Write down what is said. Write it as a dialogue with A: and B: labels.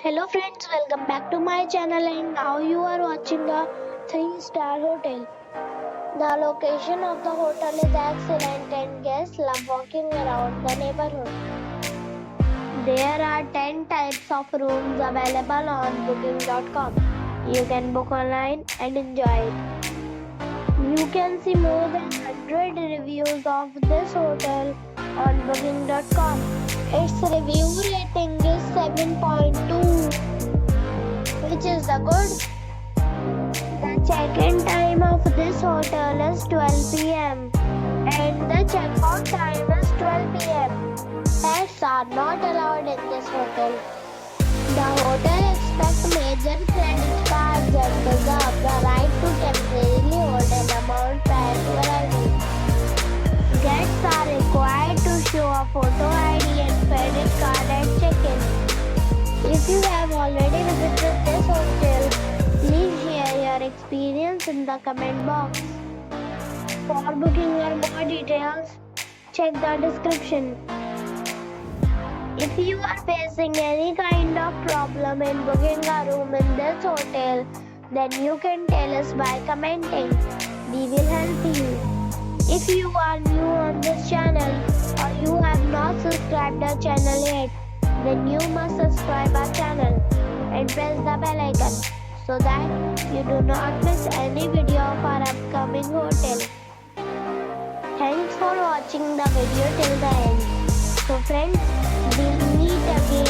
A: Hello friends, welcome back to my channel and now you are watching a 3-star hotel. The location of the hotel is excellent and guests love walking around the neighborhood. There are 10 types of rooms available on booking.com. You can book online and enjoy it. You can see more than 100 reviews of this hotel on booking.com. Its review rating is 7.2, which is the good. The check-in time of this hotel is 12 p.m. and the check-out time is 12 p.m. Pets are not allowed in this hotel. The hotel expects major credit cards and reserves the right to temporarily hold an amount prior to arrival. Guests are required to show a photo ID and credit card at check-in. If you have already visited this hotel, please share your experience in the comment box. For booking or more details, check the description. If you are facing any kind of problem in booking a room in this hotel, then you can tell us by commenting. We will help you. If you are new on this channel or you have not subscribed our channel yet, then you must subscribe our channel and press the bell icon so that you do not miss any video of our upcoming hotel. Thanks for watching the video till the end. So friends, we'll meet again